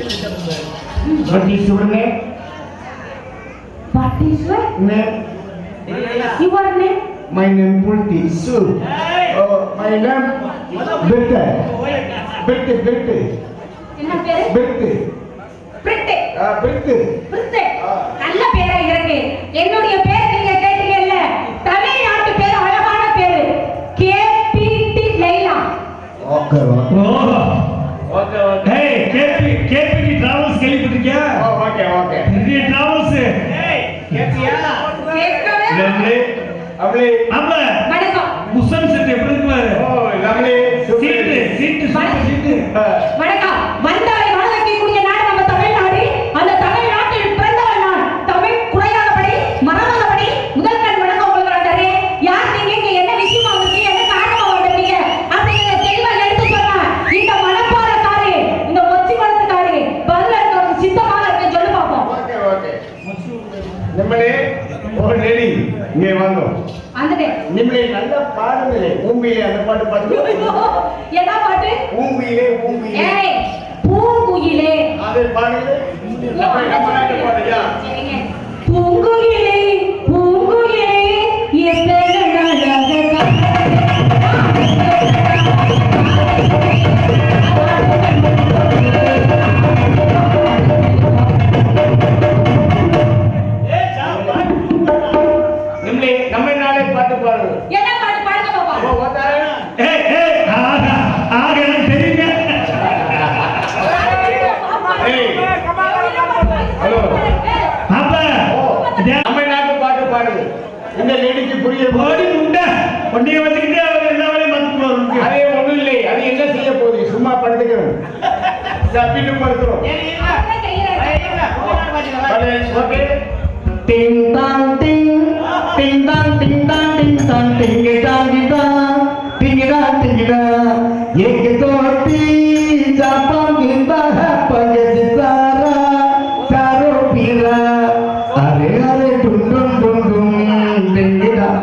What is your name? What is your Name? your name? My name Pulti Su. My name Bitte. Bitte, Bitte. என்ன பேரு? Bitte. பிரிட்டே. Bitte. பிரிட்டே. நல்ல பேரா இருக்கு. என்னுடைய பேர் நீங்க கேட்டீங்கல்ல. தமிழ்நாட்டு பேர் அழகான பேரு. KBD Laila. Okay. Okay. Hey, KPT Travels கேள்விப்பட்டிருக்கியா? Okay. பெரிய டிராவல்ஸ். கேப்பியா? கேட்கவே. லவ்லி. அவளே. வணக்கம். முசன் செட் எப்படி இருக்கு பாரு. லவ்லி. சீட்டு. வணக்கம். வந்தாரை வாழ வைக்கக்கூடிய நாடு நம்ம தமிழ்நாடு. அந்த தமிழ்நாட்டில் பிறந்தவன் நான். தமிழ் குறையாதபடி மறவாதபடி முதல் கண் வணக்கம் உங்களுக்கு வந்தாரு. யார் நீங்க இங்க என்ன விஷயமா வந்தீங்க? என்ன காரணமா வந்தீங்க? அப்படிங்கறத தெளிவா எடுத்து சொன்னா இந்த மனப்பாறக்காரி, இந்த ஒச்சி மனத்துக்காரி பதில் எடுக்க சித்தமாக இருக்கு. சொல்லு பாப்போம். Okay. நம்மளே ஒரு லேடி இங்கே வாங்க. அந்தடே. நிம்மளே நல்ல பாடுங்களே. ஊம்பியிலே அந்த பாட்டு பாடுங்க. என்ன பாட்டு? ஊம்பியிலே. ஏய், பூங்குயிலே. அதே பாடுங்க. நம்ம நாட்டு பாடுயா. சரிங்க. பூங்குயிலே, பூங்குயிலே எத்தனை அழகா. நிம்மளே நம்ம நாளே பாட்டு பாடுங்க. என்ன பாட்டு பாடுங்க பாப்பா? ஆக எனக்கு தெரியுங்க. ஹலோ. அப்ப நம்ம நாட்டு பாட்டு பாடுங்க. இந்த லேடிக்கு புரிய ஓடி உண்டா ஒன்றைய வச்சுக்கிட்டே அவர் எல்லா வேலையும் பார்த்துட்டு வருவாங்க. அதே ஒண்ணும் இல்லை. அது என்ன செய்ய போகுது? சும்மா படுத்துக்கிறோம். பின்னு படுத்துறோம். Okay. Ting tang ting, ting tang ting tang ting tang ting tang ting tang, ek toti japang kita pakai sisara, karo pira, are dum dum dum dum ting tang.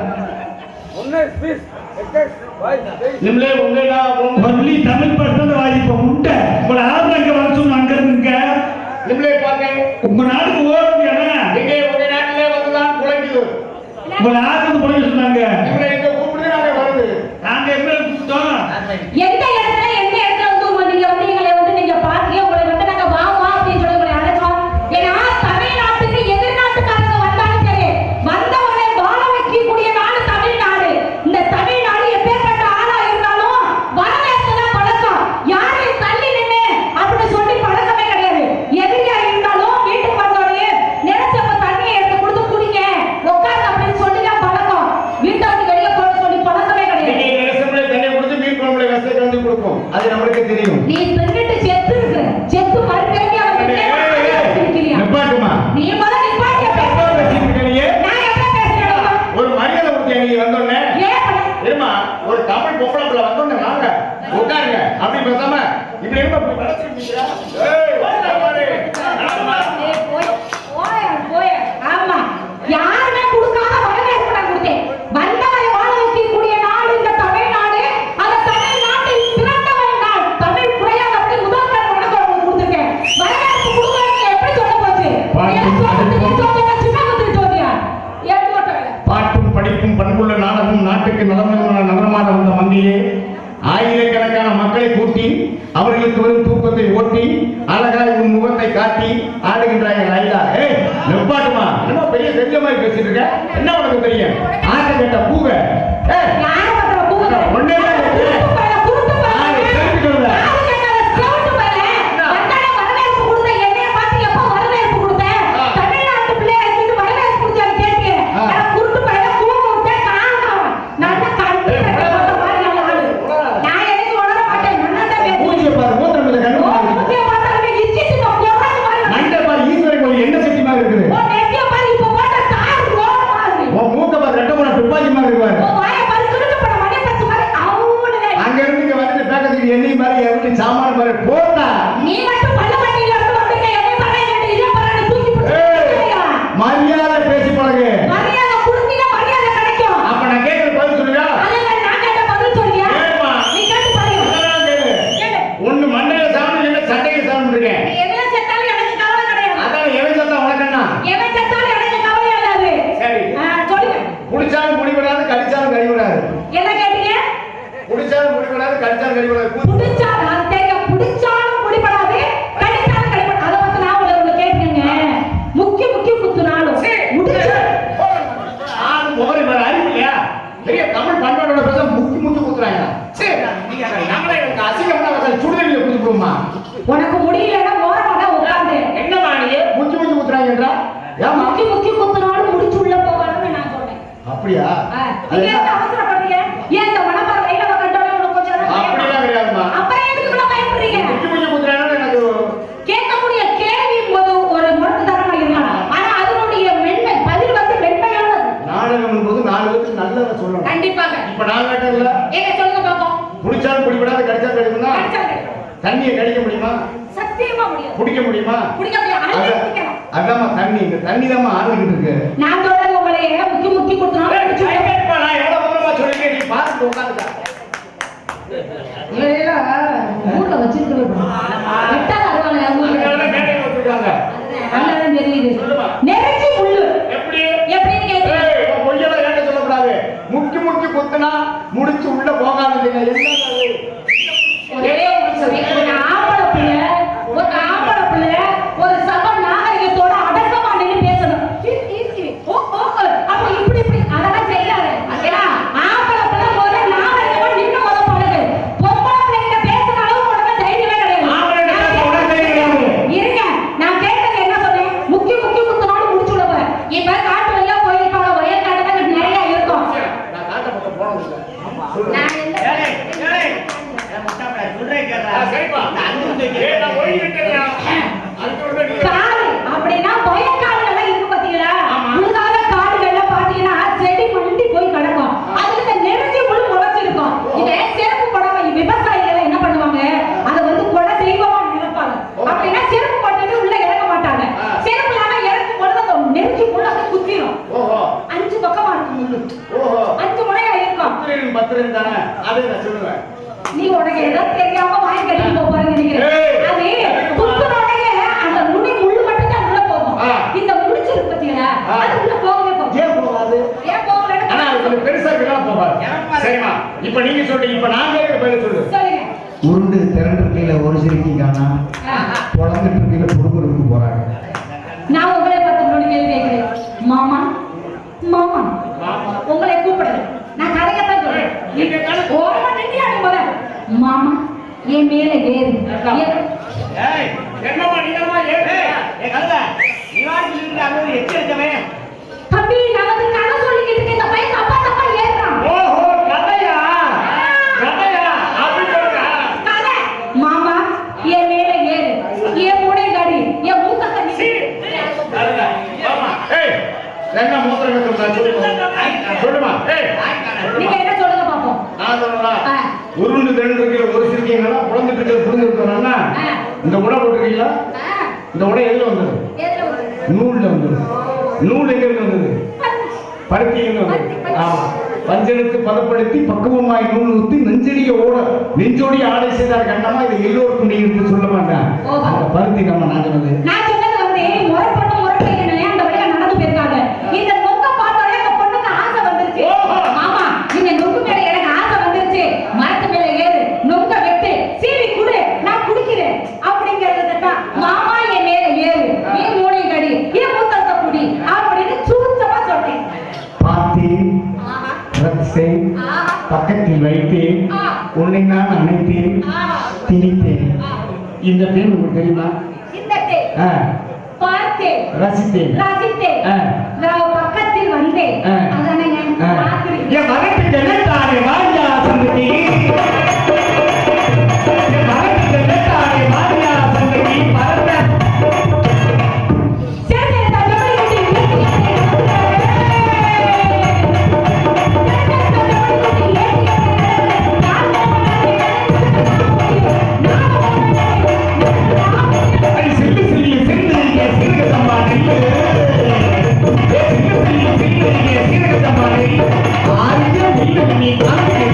நிம்மளே உங்களா ஒன்லி தமிழ் பாட்டு தான் வாசிப்போம். உண்டை உங்களை ஆறு அங்க வர சொன்ன அங்க இருந்துங்க. நிம்மளே பாக்க உங்க நாட்டுக்கு ஓடுங்க. நீங்க உங்க நாட்டிலே வந்துதான் குலைக்குது. உங்களை ஆறு போய் சொன்னாங்க. நிம்மளே எங்க கூப்பிட்டு நாங்க வருது. நாங்க எப்படி கூப்பிட்டோம்? எந்த இடத்துல வந்து நீங்க வந்து எங்களை வந்து நீங்க பாத்தீங்க. உங்களை வந்து நாங்க வா அப்படின்னு சொல்லி உங்களை அழைச்சோம். ஏன்னா தமிழ்நாட்டுக்கு எதிர்நாட்டுக்காரங்க வந்தாலும் சரி, வந்தவங்களை வாழ வைக்கக்கூடிய நாடு தமிழ்நாடு. இந்த தமிழ்நாடு எப்பேற்பட்ட ஆளா இருந்தாலும் வரவேற்புதான் பழக்கம். யாரையும் தள்ளி நின்னு அப்படின்னு சொல்லி பழக்கமே கிடையாது. எதிரியா இருந்தாலும் வீட்டுக்கு வந்தோடனே நினைச்சப்ப தண்ணியை எடுத்து கொடுத்து குடிங்க உட்காந்து அப்படின்னு சொல்லிதான் பழக்கம். வீட்டை வந்து வெளியே போட சொல்லி பழக்கமே கிடையாது. நீங்க ரசம்ல தண்ணி குடிச்சு மீன் குழம்புல ரசத்தை வந்து கொடுப்போம். அது நமக்கு தெரியும். நீ தின்னுட்டு செத்து இருக்கிற. செத்து மறுபடியும் அவன் இருக்கிறியா? நிப்பாட்டுமா. நீ முதல்ல நிப்பாட்டிய தப்பா பேசிட்டு இருக்கீங்க. நான் என்ன பேசுறேன்? ஒரு மரியாதை கொடுத்தீங்க நீங்க வந்தோடனே. ஏமா ஒரு தமிழ் பொம்பளை வந்தோடனே வாங்க உட்காருங்க அப்படி பேசாம இப்படி இருக்க அப்படி வளர்த்துருக்கீங்களா? ஆமா, யாருமே கொடுக்காத வரவேற்பு நான் கொடுத்தேன். வந்தவரை வாழ வைக்கக்கூடிய நாடு இந்த தமிழ்நாடு. அந்த தமிழ்நாட்டில் பிறந்தவன் நான். தமிழ் குறையாத அப்படி முதல் கண் வணக்கம் உங்களுக்கு கொடுத்துருக்கேன். வரவேற்பு கொடுக்கறதுக்கு எப்படி சொல்ல போச்சு? பாட்டும் படிப்பும் பண்புள்ள நாடகம் நாட்டுக்கு நலமான வந்த மந்தியே ஆயிரக்கணக்கான மக்களை கூட்டி அவர்களுக்கு வரும் தூக்கத்தை ஓட்டி அழகாய் உன் முகத்தை காட்டி ஆடுகின்றாங்க லைலா. ஏய் நிப்பாட்டுமா. என்ன பெரிய தெரிஞ்ச மாதிரி பேசிட்டு இருக்க? என்ன உனக்கு தெரியும்? ஆட்ட கேட்ட பூவ ஒன்னே மூக்க பாரு ரெட்ட போன கழிப்படாது. புடிச்சா நான் தெரியும், புடிச்சாலும் புடிபடாது, கடிச்சாலும் கடிபடாது. அதை வந்து நான் உங்களை கேட்குங்க. முக்கி முக்கி குத்துனாலும் முடிச்சு ஆண் முகரை மேல அறிவு இல்லையா? பெரிய தமிழ் பண்பாடோட பேச முக்கி முக்கி குத்துறாங்க. சரி, நம்மளே எனக்கு அசிங்கம்னா சுடுதண்ணில குத்தி போடுமா? உனக்கு முடியலன்னா ஓரமாக உட்காந்து என்னமா நீ முக்கி முக்கி குத்துறாங்கன்றா? ஏமா முக்கி முக்கி குத்துனாலும் முடிச்சு உள்ள போவான்னு நான் சொன்னேன். அப்படியா? நீங்க எதுக்கு அவசரப்படுறீங்க? ஏன் இந்த மனப்பாறை லைன வந்தோடனே உங்களுக்கு கொஞ்சம் அப்படிலாம் கிடையாதுமா. அப்புறம் எதுக்கு இவ்வளவு பயப்படுறீங்க? முக்கி முக்கி குத்துறாங்கன்னா எனக்கு கேட்கக்கூடிய கேள்வி ஒரு முரட்டுத்தனமா இருக்கலாம். ஆனா அதனுடைய மென்மை பதில் வந்து மென்மையானது. நாடகம் போது 4 பேருக்கு நல்லதை சொல்லணும். கண்டிப்பாக. இப்ப நான் கேட்டதுல ஏங்க சொல்லுங்க பாப்போம். புடிச்சாலும் பிடிபடாது, கடிச்சாலும் கடிக்கும்னா தண்ணியை கடிக்க முடியுமா? சத்தியமா முடியாது. குடிக்க முடியுமா? குடிக்க முடியாது. அள்ளி குடிக்கணும். அதாம்மா தண்ணி, இந்த தண்ணி தான் ஆறுகிட்டு இருக்கு. நான் சொல்றது உங்களையே முக்கி முக்கி குத்துனாலும் முடிச்சு நான் எவ்வளவு தூரமா சொல்லிருக்கேன், நீ பார்த்து உட்காந்துக்க. ஊர்ல வச்சிருக்கவே எட்டாவது அறுவாலை அதனால மேடையில வச்சிருக்காங்க. அண்ணன் தெரியுது. நெருச்சி முள்ளு எப்படி எப்படின்னு கேட்டீங்க. பொய்யெல்லாம் கேட்ட சொல்லக்கூடாது. முக்கி முக்கி குத்துனா முடிச்சு உள்ள போகாது. ஒரே ஒரு ஆம்பளை பிள்ளை ஒரு சபை நாகரிகத்தோட அடக்கமா நின்னு பேசணும். அப்ப இப்படி அதெல்லாம் செய்யாத. ஏன்னா ஆம்பளை பிள்ளை போது நாகரிகமா நின்னு போத பழகு. பொம்பளை பிள்ளைங்க பேசுற அளவுக்கு உனக்கு தைரியமே கிடையாது. இருங்க, நான் கேட்டது என்ன சொன்னேன்? முக்கி முக்கி குத்துனாலும் முடிச்சு விடுவ. இப்ப காட்டு வழியா போயிருப்பாங்க, வயல் காட்டுல நிறைய இருக்கும். நான் காட்ட பக்கம் போனது நான் என்ன காடு அப்படின்னா வயக்காடுகள் இருக்கு பாத்தீங்களா? முழுகாத காடுகள்ல பாத்தீங்கன்னா செடி மண்டி போய் கிடக்கும். அதுல இந்த நெருஞ்சி முழு முளைச்சிருக்கும். இதை செருப்பு போடாம விவசாயிகள் என்ன பண்ணுவாங்க? அதை வந்து கொலை தெய்வமா நினைப்பாங்க. அப்படின்னா செருப்பு போட்டுட்டு உள்ள இறங்க மாட்டாங்க. செருப்பு இல்லாம இறக்கும் பொழுது அந்த நெருஞ்சி முழு அதை குத்திரும். 5 பக்கமா இருக்கும் முள்ளு. 5 முனையா இருக்கும். 10 தானே, அதை நான் சொல்லுவேன். நீ உனக்கு ஏதோ தெரியாம வாங்கி கட்டிட்டு போறேன்னு நினைக்கிறேன். அது குத்துனோடனே அந்த நுனி முள்ளு மட்டும் தான் உள்ள போகும். இந்த முடிச்சிருக்கு பாத்தீங்களா? அது உள்ள போகவே போகும். ஏன் போகாது? ஏன் போகலன்னு ஆனா அது கொஞ்சம் பெருசா இருக்கலாம் போகாது. சரிமா, இப்ப நீங்க சொல்றீங்க, இப்ப நான் கேட்கிற பதில் சொல்லு. சொல்லுங்க. உருண்டு திரண்டு இருக்கையில ஒரு சிரிக்கி காணா, குழந்துட்டு இருக்கையில புடுங்குறதுக்கு போறாங்க. நான் உங்களை பார்த்து ஒரு கேள்வி கேட்கிறேன். மாமா மாமா உங்களை கூப்பிடுறேன். நான் கதையத்தான் சொல்றேன். நீங்க ஓரமா நின்று ஆடி போற. மாமா என் மேல ஏறு. ஏய், என்னம்மா நீங்கம்மா ஏறு? ஏய் கழுத, நீ வாடி நின்னு அங்க ஒரு எச்சரிக்கவே. தம்பி நான் வந்து கதை சொல்லிக்கிட்டு இருக்கேன். இந்த பையன் தப்பா ஏறுறான். ஓஹோ, கதையா? அப்படி சொல்லுங்க. கதை. மாமா என் மேல ஏறு. என் மூளை காடி. என் மூக்க தண்ணி. கழுத, ஆமா. ஏய், என்ன மூத்திரம் சொல்லுமா? ஏய், நீங்க என்ன சொல்லுங்க பாப்போம். நான் சொல்லலாம். உருண்டு திரண்டு இருக்கிற ஒரு சிரிக்கீங்களா, குழந்துட்டு இருக்கிற புரிஞ்சு இருக்கணும்னா இந்த உடை போட்டுருக்கீங்களா? இந்த உடை எதுல வந்தது? நூல்ல வந்தது. நூல் எங்க இருந்து வந்தது? பருத்தி வந்தது. ஆமா, பஞ்சனுக்கு பதப்படுத்தி பக்குவமாய் நூல் ஊத்தி நெஞ்சோடி ஆடை செய்தார் கண்டமா. இதை எல்லோருக்கும் நீங்க சொல்ல மாட்டேன். அந்த பருத்தி நம்ம நான் சொன்னது. நான் சொன்னது வந்து முறைப்பட்டு அந்த வழியா நடந்து போயிருக்காங்க. இந்த நொக்க பார்த்தாலே அந்த பொண்ணுக்கு ஆசை வந்துருச்சு. ஆமா, இந்த நொக்கு மேல எனக்கு ஆசை வந்துருச்சு. மரத்து மேல ஏறு, நொக்க வெட்டு, சீவி குடு, நான் குடிக்கிறேன் அப்படிங்கறது தான். மாமா என் மேல ஏறு, என் மூளை கடி, என் மூத்தத்தை குடி அப்படின்னு சுருச்சமா சொன்னேன். பார்த்தேன், ரசித்தேன், பக்கத்தில் வைத்தேன், உன்னை நான் அணைத்தேன், திணித்தேன். இந்த பேர் உங்களுக்கு தெரியுமா? இந்த பார்த்தேன், ரசித்தேன், பக்கத்தில் வந்தேன். அதானங்க ராத்திரி என் மகனுக்கு நினைத்தாரே வாரியா சந்ததி, என் மகனுக்கு நினைத்தாரே வாரியா சந்ததி பரந்த ஆரிய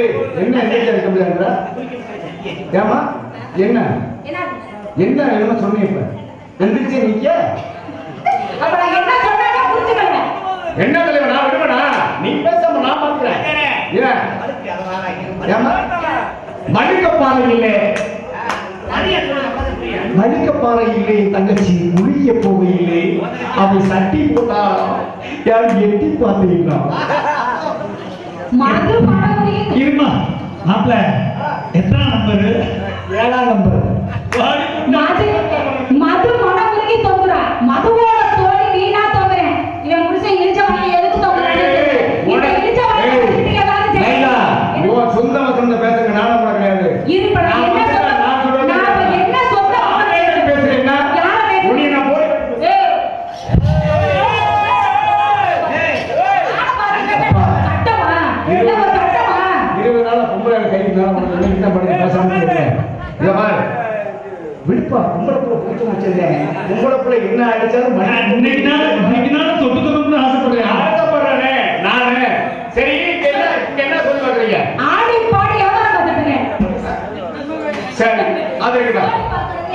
ஏய், என்ன எந்திரிச்சு இருக்க முடியாதுடா? ஏமா என்ன என்ன என்ன என்ன சொன்னீங்க இப்ப? எந்திரிச்சு நிக்க அப்ப நான் என்ன சொன்னேன்னு புரிஞ்சுக்கங்க. என்ன தலைவர் நான் விடுவேனா? நீ பேசாம நான் பாக்குறேன். ஏன் ஏமா மணிக்கப்பாறையிலே மணிக்கப்பாறையிலே தங்கச்சி உரிய போகையிலே அவை சட்டி போட்டா யாரும் எட்டி பார்த்தீங்களா? மது மனமுறி இருமா மாப்பிள்ள எத்தனை நம்பரு 7ஆம் நம்பர். மது மது மனமுறி தொங்குறா. மதுவோட தோழி வீணா தொங்குறேன். இவன் புருஷன் இழிச்சவனை எதுக்கு தொங்குறான்னு தெரியல. இந்த இழிச்சவனை பத்தி ஏதாவது தெரியுமா? சொந்த வசந்த பேசுங்க நானும் கூட கிடையாது. இருப்ப நான் என்ன சொல்றேன்? நான் இப்ப என்ன சொல்றேன்? பேசுறேன்னா யார பேசுறேன்? உன்னை நான் போய் ஏய். சட்டமா? இல்ல ஒரு சட்டமா? 20 நாளா பொம்பளை கை மேல உனக்கு என்ன பண்ணி பேசாம இருக்கேன். இத பாரு விடுப்பா பொம்பளை புள்ள பூத்து வச்சிருக்கேன். பொம்பளை புள்ள என்ன அடிச்சாலும் இன்னைக்கு நாள் தொட்டு தொட்டு ஆசைப்படுறேன். ஆசைப்படுறேனே நானு. சரி இங்க என்ன சொல்லி பாக்குறீங்க? ஆடி பாடி எவ்வளவு வந்துட்டுங்க? சரி அது இருக்கா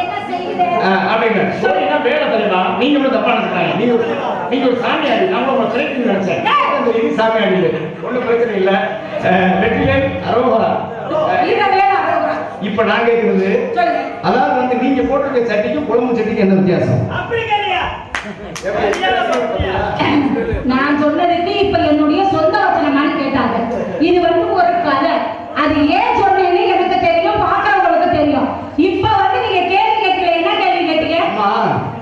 என்ன செய்யுது? அப்படிங்க சொல்லினா வேலை தலைவா நீங்க மட்டும் தப்பா நினைக்கிறாங்க. நீங்க ஒரு சாமியாடி நான் உங்களை கிடைக்கும் நினைச்சேன். இது சாமியாடி ஒன்றும் பிரச்சனை இல்லை. வெற்றிலை அரோகரா. இத வேணா அரோகரா. இப்ப நான் கேட்கிறது சொல்லுங்க. அதாவது வந்து நீங்க போட்டிருக்க சட்டிக்கும் குழம்பு சட்டிக்கும் என்ன வித்தியாசம்? நான் சொன்னதுக்கு இப்ப என்னுடைய சொந்த வச்சனமான்னு கேட்டாங்க. இது வந்து ஒரு கதை. அது ஏன் சொன்னேன்னு எனக்கு தெரியும், பாக்குறவங்களுக்கு தெரியும். இப்ப வந்து நீங்க கேள்வி கேட்கல. என்ன கேள்வி கேட்டீங்க? அம்மா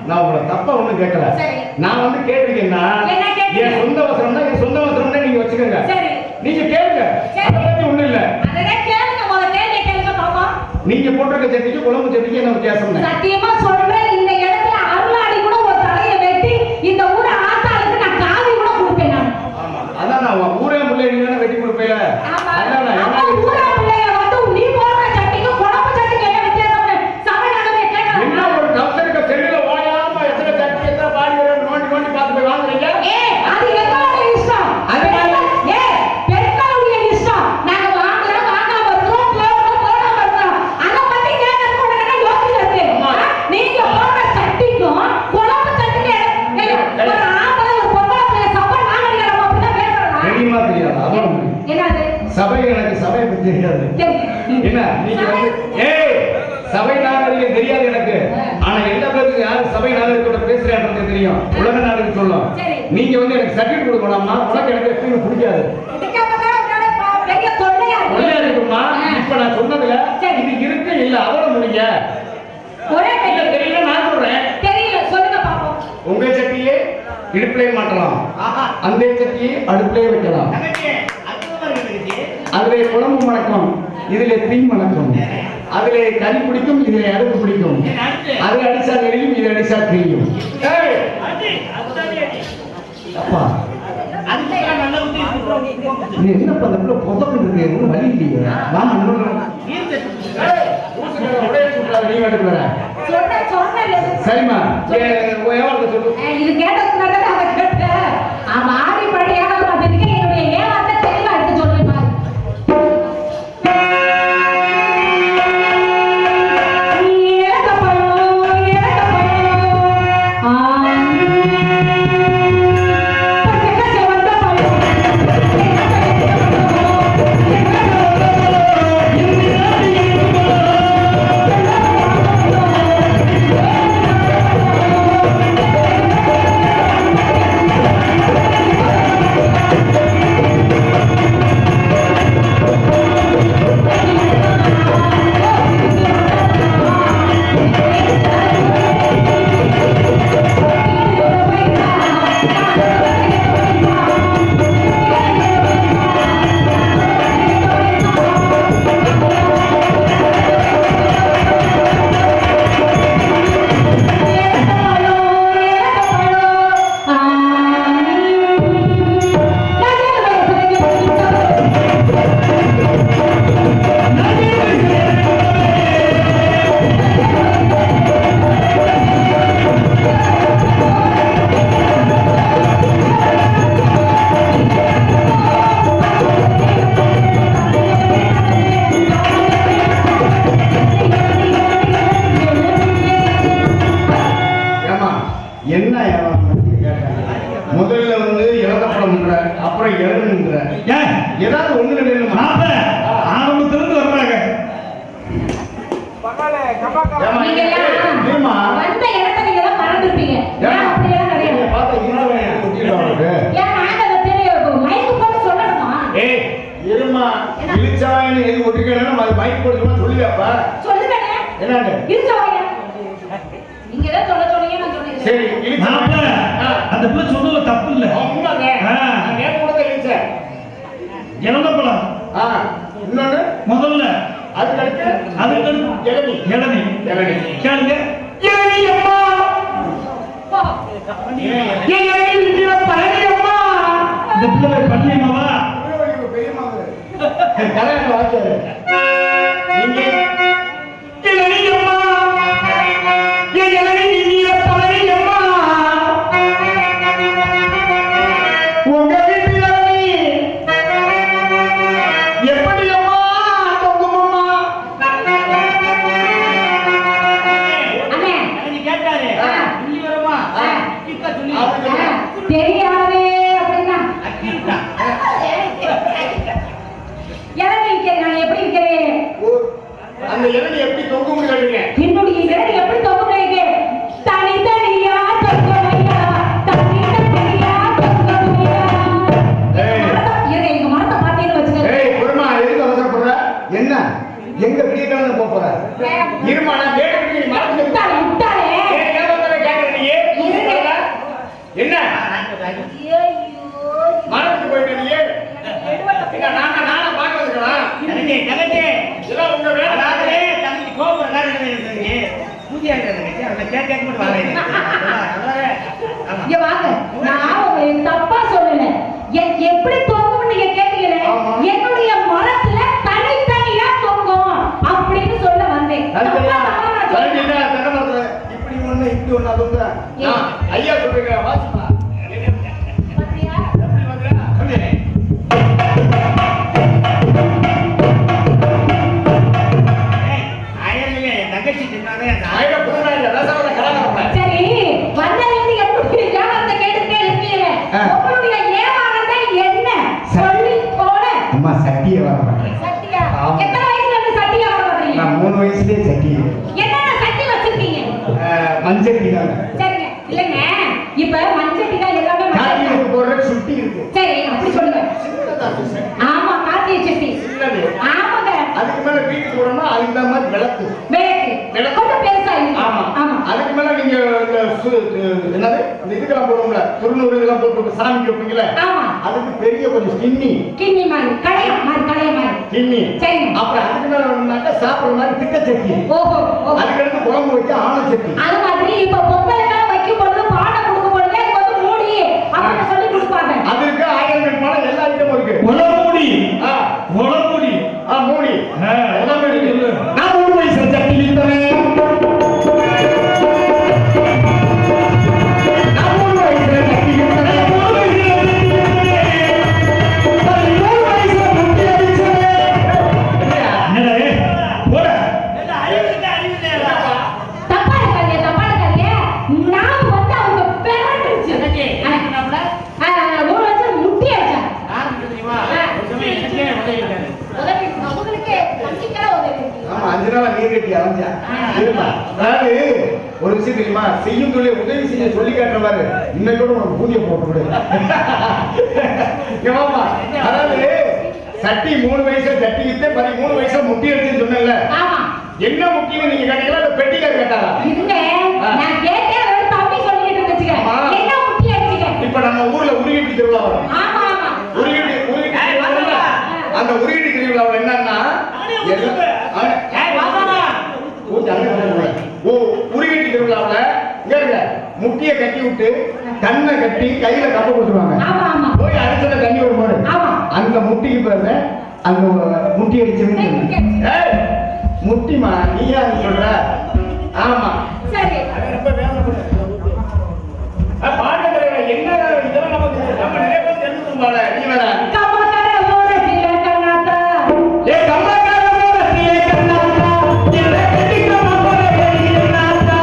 நான் உங்களை தப்பா ஒண்ணும் கேட்கல. சரி. நான் வந்து கேட்டிருக்கேன்னா என்ன கேட்டீங்க? என் சொந்த வசனம்னா என் சொந்த வசனம்னா நீங்க வச்சுக்கோங்க. சரி. நீங்க கேளுங்க. சரி. அதை பத்தி ஒண்ணும் இல்ல. அதே கேளுங்க. முதல்ல கேள்வி கேளுங்க பாப்பா. நீங்க போட்டிருக்க சட்டிக்கும் குழம்பு சட்டிக்கும் என்ன வித்தியாசம்? சத்தியமா சொல்றேன், இந்த இடத்துல அருளாடி கூட ஒரு தலையை வெட்டி இந்த ஊரை ஆத்தாளுக்கு நான் காவி கூட கொடுப்பேன் நான். அதான் நான் ஊரே முல்லை நீங்க வெட்டி கொடுப்பேல. ஆமா. அதான் நான் அப்ப ஊரா பிள்ளைய வந்து நீ போடுற சட்டிக்கும் குழம்பு சட்டிக்கும் என்ன வித்தியாசம்? சபை நடுவே என்ன கேட்கலாம். ஒரு கம்சனுக்கு செல்லுல ஓயாம எத்தனை சட்டி எத்தனை பாடி வர நோண்டி நோண்டி பார்த்து போய் வாங்குறீங்க. அது எங்களோட இஷ்டம். பெண்களுடைய இஷ்டம். நாங்க வாங்கலாம் வாங்காம இருக்கோம், போடுறோம் போடாம இருக்கோம். அதை பத்தி கேட்கறதுக்கு உனக்கு என்ன யோசனை இருக்கு? நீங்க போடுற சட்டிக்கும் குழம்பு சட்டிக்கும் ஒரு ஆம்பளை ஒரு பொம்பளை பிள்ளை சபை நாகரிகம் அப்படிதான் பேசுறா. தெரியுமா தெரியாது அதான் என்னது? சபை எனக்கு சபை பத்தி தெரியாது. என்ன நீங்க வந்து சபை நாகரிகம் தெரியாது எனக்கு. ஆனா எல்லா பேருக்கு யாரு சபை நாகரிகத்தோட பேசுறாங்க தெரியும். உலக நாகரிகம் சொல்லும். சரி. நீங்க வந்து எனக்கு சர்டிபிகேட் கொடுக்கலாமா? உனக்கு எனக்கு எப்பயும் பிடிக்காது. இதுக்கப்புறம் உன்னோட பெரிய தொல்லையா இருக்கு. ஒல்லியா இருக்குமா? இப்ப நான் சொன்னதுல சரி. இது இருக்கு இல்ல அதோட முடிங்க. ஒரே இல்ல தெரியல நான் சொல்றேன். தெரியல சொல்லுங்க பாப்போம். உங்க சட்டியே இடுப்பிலே மாட்டலாம். அந்த சட்டியை அடுப்பிலே வைக்கலாம். அதிலே குழம்பு மணக்கும், இதிலே தீ மணக்கும். அதிலே கறி பிடிக்கும், இதிலே அடுப்பு பிடிக்கும். அது அடிச்சா நெறியும், இது அடிச்சா கிரியும். அப்பா நீ என்ன பண்ண புதம் இருக்கு ஒன்றும் வழி இல்லையே. வாமா நீ வேட்டுக்கு வர சொன்னேன். சரிம்மா எவ்வளவு சொல்லு. இது கேட்டதுக்கு முன்னாடி அவ கேட்டேன். அவன் ஆடி படியாக பார்த்துட்டு என்னுடைய ஏவாத்தை தெளிவா எடுத்து சொல்றேன். ஏதாவது ஒண்ணு வேணுமா? மாப்பிள ஆரம்பத்திலிருந்து வர்றாங்க. ஏம்மா, நீங்க எல்லாம் ஏம்மா? வந்த இடத்த நீங்க எல்லாம் மறந்துருப்பீங்க. ஏன் அப்படியெல்லாம் கிடையாது. நீங்க பார்த்தா இன்னும் குட்டிடுவா உனக்கு. ஏன் நாங்க அதை மைக்கு போட்டு சொல்லணுமா? ஏய், இருமா. இழிச்சவாயின்னு எது ஒட்டிக்கணும் அது மைக் போட்டுக்கணும் சொல்லுவியாப்பா? சொல்லுவேனே. என்னன்னு? இருச்சவாயா. நீங்க தான் சொல்ல சொன்னீங்க நான் சொன்னேன். சரி, மாப்பிள இழிச்சவாய். அந்த பிள்ளை சொன்னதுல தப்பு இல்ல. உண்மைங்க. நான் நேத்து கூட தான் இழிச்சேன். இழந்த பழம் இன்னொன்னு முதல்ல, அதுக்கு இளநீ. இளநீ இளநீ. கேளுங்க. இளநீ அம்மா, போ. இளநீ விற்கிற பழனி அம்மா. இந்த பிள்ளை பழனி அம்மாவா? கல்யாணம் வாய்க்காது. நீங்க இளநீ அம்மா, இளநீ விற்கிற பழனி அம்மா. உங்க வீட்டு இளநீ எப்படி அம்மா தொங்குமம்மா? அண்ணே. கேட்டாரு ஆ. சொல்லி வருமா ஆ. கிட்ட சொல்லி தெரியாதே அப்படின்னா இளநீ விற்கிறேன். நான் எப்படி விற்கிறேன்? அந்த இளநீ எப்படி தொங்க முடியாதுங்க? என்னுடைய இளநீ எப்படி தொங்குறீங்க? தனித்தனியா தொங்குமையா, தனித்தனியா தொங்குமையா. எங்க மரத்தை பார்த்தீங்கன்னு வச்சுக்கோங்க. ஏய், குருமா, எதுக்கு அவசரப்படுற? என்ன எங்க வீட்டுல போற? இருமா, நான் கேட்டு மறந்து விட்டாளே, விட்டாளே. என்ன மறந்து போயிட்டே? நானா பார்க்க வந்துக்கலாம். தங்கச்சி தங்கச்சி இதெல்லாம் உங்க வேலை. அதாவது தங்கச்சி கோபம் காரணம் பூஜை தங்கச்சி அதை கேட்க மட்டும் வரேன் ஆமா இங்க வாங்க. நான் உங்களை தப்பா சொல்லல. எப்படி தொங்கும் நீங்க கேட்டீங்களே. ஆமா. என்னுடைய மரத்துல தனித்தனியா தொங்கும் அப்படின்னு சொல்ல வந்தேன். அதுக்கெல்லாம் தப்பா நான் சரிங்க, சொல்லல. தென்னை மரத்துல இப்படி ஒண்ணு இப்படி ஒண்ணு அது ஒண்ணு. நான் ஐயா சொல்றீங்க, வாசிப்பா. பாத்தியா? எப்படி வந்தா? சொல்லு. ஆயிரங்களே தங்கச்சி சொன்னாலே அந்த ஆயிரம் புதுமை இல்ல, ரசாவன கலாகாரப்பா. சரி, வந்ததிலிருந்து என்னுடைய ஏமாறத்தை கேட்டுட்டே இருக்கீங்களே. ஆ. உங்களுடைய ஏமாறத்தை என்ன சொல்லி போட. அம்மா சட்டியை வர மாட்டேன். சட்டியா? ஆமா. எத்தனை வயசுல இருந்து சட்டியா வர மாட்டீங்க? நான் 3 வயசுலயே சட்டி என்னென்ன சட்டி வச்சிருக்கீங்க? மஞ்சட்டி தான். சரிங்க. இல்லைங்க, இப்ப மஞ்சட்டி தான் எல்லாமே காட்டி மஞ்சள். விட்டு போடுற சுட்டி இருக்கு. சரி, அப்படி சொல்லுங்க. சின்னதா இருக்கு. ஆமா, கார்த்திகை சட்டி. சின்னது. ஆமாங்க. அதுக்கு மேல வீட்டுக்கு வரணும்னா அதுக்கு தான் மாதிரி விளக்கு. விளக்கு கொஞ்சம் பெருசா இருக்கு. ஆமா. ஆமா. அதுக்கு மேல நீங்க இந்த என்னது இந்த இதுக்கெல்லாம் போடுவோம்ல, துருநூறு இதெல்லாம் போட்டு சாமிக்கு வைப்பீங்களே, ஆமா. அதுக்கு பெரிய கொஞ்சம் கிண்ணி கிண்ணி மாதிரி, கடைய மாதிரி. கிண்ணி. சரிங்க. அப்புறம் அதுக்கு மேல வேணும்னாக்கா சாப்பிடுற மாதிரி திக்க சட்டி. ஓஹோ, ஓஹோ. அதுக்கடுத்து குழம்பு வைக்க ஆன சட்டி. அது மாதிரி இப்ப பொங்கலுக்கு வைக்கும் பொழுது பானை கொடுக்கும் பொழுது அது வந்து மூடி அப்படின்னு சொல்லி கொடுப்பாங்க. அதுக்கு 1000 பணம் எல்லா ஐட்டமும் இருக்கு. உளமுடி, ஆ, உளமுடி. மூடி எல்லாமே இருக்கு. நான் 3 வயசுல சட்டி வித்தவன். நான் 3 வயசுல சட்டி வித்தவன். 3 வயசுல முட்டி அடிச்சவன். என்னடா ஏய், போடா. தப்பா இருக்காதீங்க, தப்பா இருக்காதீங்க. நான் வந்து அவங்க பெரண்டுச்சு. தங்கச்சி நம்மள 3 வருஷம் முட்டி அடிச்சாங்க. யாருக்கு தெரியுமா ஒரு சமயம் எனக்கே உதவிட்டாரு உதவி அவங்களுக்கு கண்டிப்பா உதவி. ஆமா, 5 நாளா நீர் கட்டி அலைஞ்சா. இருமா. அதாவது ஒரு விஷயம் தெரியுமா, செய்யும் தொழிலை உதவி செய்ய சொல்லி காட்டுற பாரு, இன்னைக்கு கூட உனக்கு பூஜை போட்டு விடு. ஏமாமா, அதாவது சட்டி 3 வயசுல சட்டி வித்து 13 வயசுல முட்டி எடுத்துன்னு சொன்னல, ஆமா. என்ன முக்கியம் நீங்க கேட்டீங்களா இல்ல பெட்டிக்கார் கேட்டாரா? இல்ல, நான் கேட்டேன். ஒரு தம்பி சொல்லிட்டு இருந்துச்சுங்க. ஆமா. என்ன முட்டி அடிச்சீங்க? இப்ப நம்ம ஊர்ல உருகிட்டு திருவிழா வரும். ஆமா, ஆமா. உருகிட்டு திருவிழா, அந்த உருகிட்டு திருவிழாவில் என்னன்னா உருகிட்டு திருவிழாவில் முட்டிய கட்டி விட்டு கண்ணை கட்டி கையில கப்ப கொடுத்துருவாங்க. ஆமா, ஆமா. போய் அடிச்சத தண்ணி ஒரு மாடு. ஆமா. அந்த முட்டிக்கு பிறகு அந்த முட்டி அடிச்சவங்க முட்டி அடிச்சு. முட்டிமா நீயா சொல்ற? ஆமா. சரி. ரொம்ப வேதனைப்படுது. பாட்டு என்ன இதெல்லாம் நமக்கு நம்ம நிறைய பேர் தெரிஞ்சுக்கணும். நீ வேற கம்மக்கார ஓரத்தில கண்ணாத்தா. ஏ கம்மக்கார ஓரத்திலே கண்ணாத்தா, இந்த கட்டிக்கமா போல கண்ணாத்தா.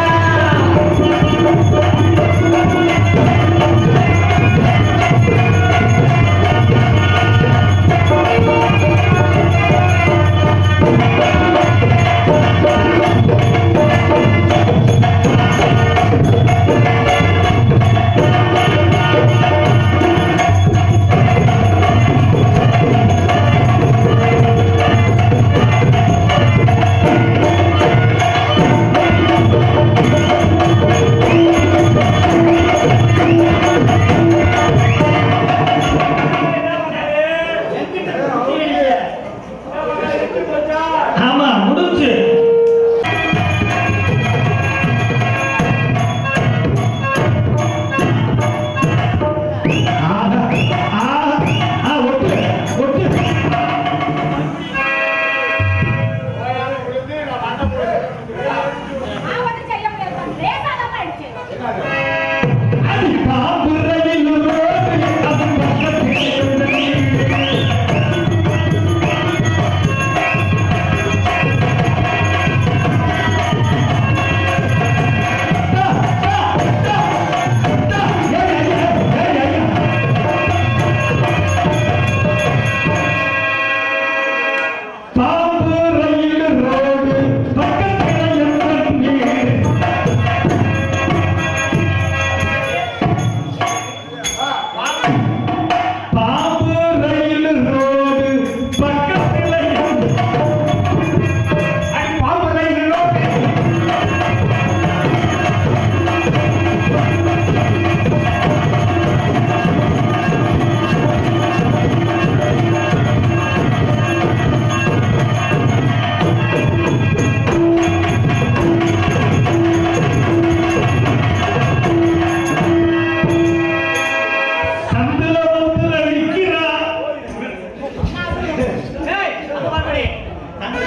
தம்பி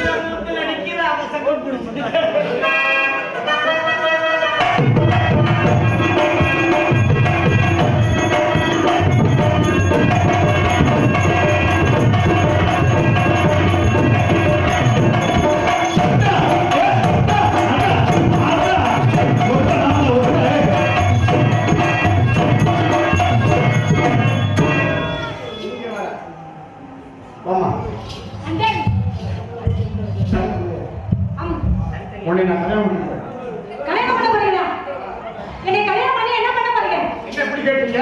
நிக்கிற அவன் சப்போர்ட் கொடுத்து ஆமா அண்டே உன்னை நான் கல்யாணம் பண்ணிக்கிறேன். கல்யாணம் பண்ண போறீங்களா? என்னை கல்யாணம் பண்ணி என்ன பண்ண போறீங்க? என்ன எப்படி கேட்டீங்க?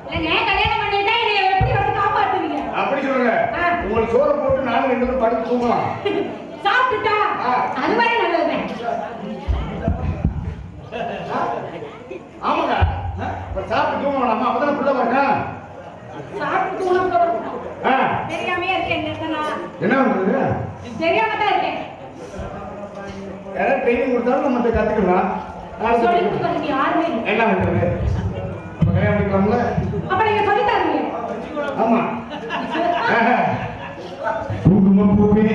இல்லைங்க, கல்யாணம் பண்ணிட்டா என்னை எப்படி வந்து காப்பாத்துவீங்க? அப்படி சொல்லுங்க. ஆ. உங்களுக்கு சோறு போட்டு நானும் 2 பேரும் படுத்து தூங்கலாம். சாப்பிட்டுட்டா ஆ. அது மாதிரி நல்லதுதான். ஆமாங்க. இப்ப சாப்பிட்டு தூங்க வேணாமா? அப்பதான் புள்ள வரா. சாப்பிட்டு உணவு ஆ. தெரியாமையே இருக்கேன் என்ன பண்றது? தெரியாம தான் இருக்கேன். யாராவது ட்ரைனிங் கொடுத்தாலும் நம்ம கத்துக்கலாம். சொல்லி கொடுக்கறதுக்கு யாருமே இல்லை. என்ன பண்றது? நம்ம கல்யாணம் பண்ணிக்கலாம்ல? அப்ப நீங்க சொல்லி தருவீங்க. ஆமா. குங்குமம் பூவே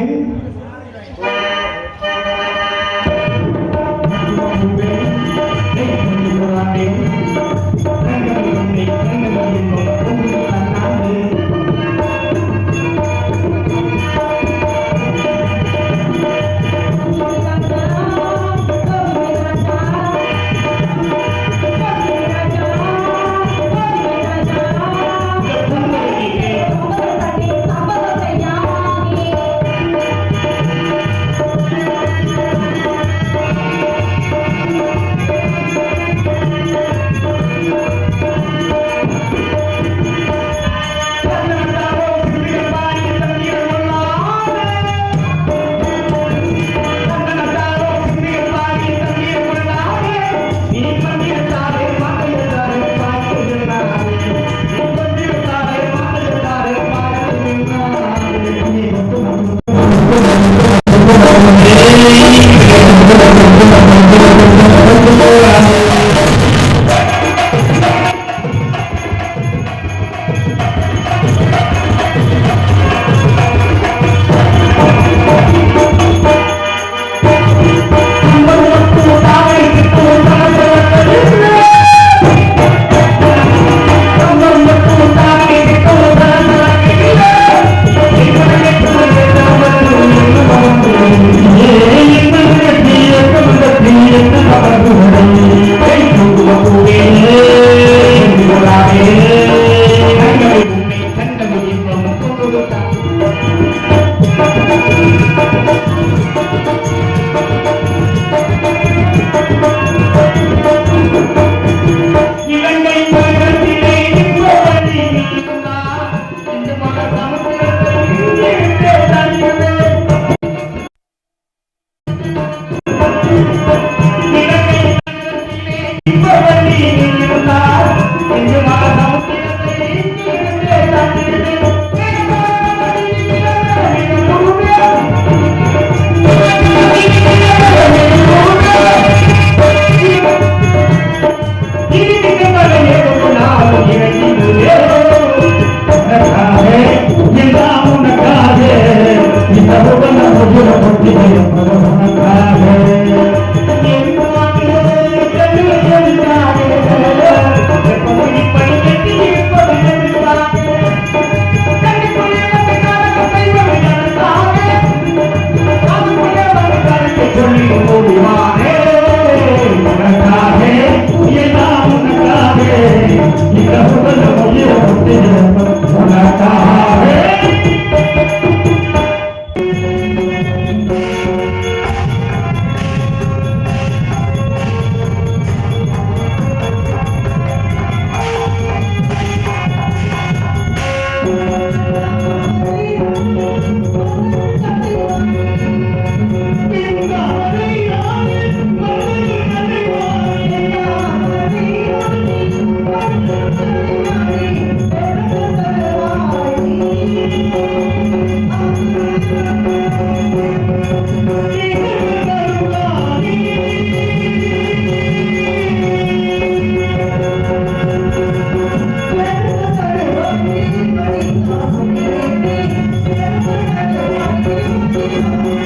Thank you.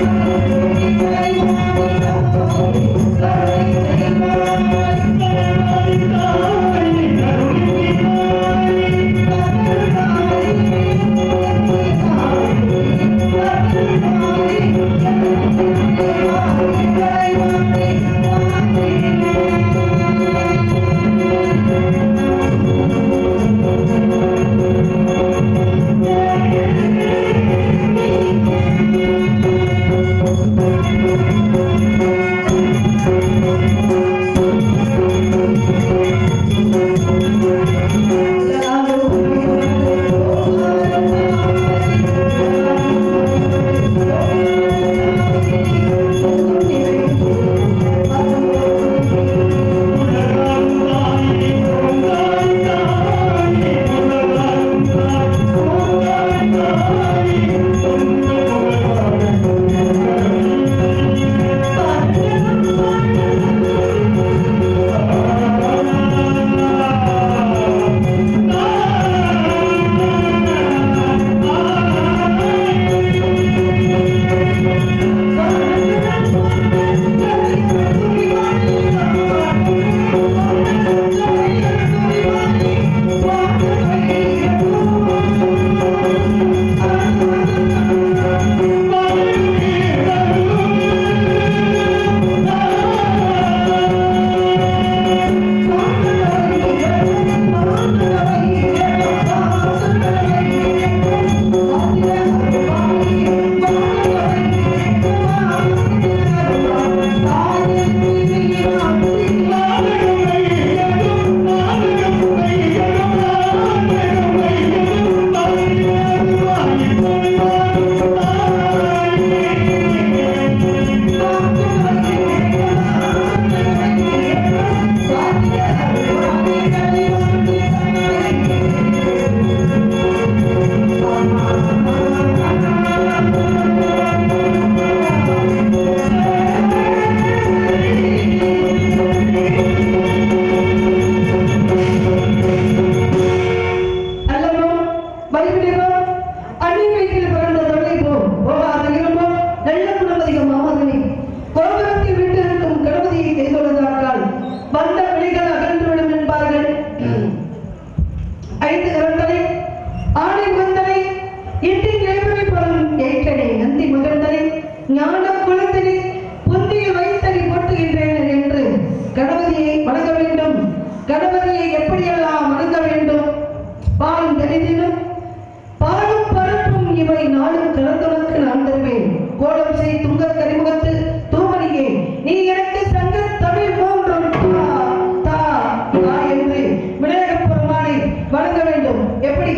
ஞான குலத்தினை புந்தியில் வைத்தடி போட்டுகின்றேன் என்று கணபதியை வணங்க வேண்டும். கணபதியை எப்படியெல்லாம் வணங்க வேண்டும்? பாலும் தெளிதிலும் பாலும் பரப்பும் இவை நாளும் கலந்துனக்கு நான் தருவேன். கோலம் செய் துங்க கரிமுகத்து தூமணியே, நீ எனக்கு சங்க தமிழ் மூன்றும் தா தா என்று விநாயகப் பெருமானை வணங்க வேண்டும். எப்படி?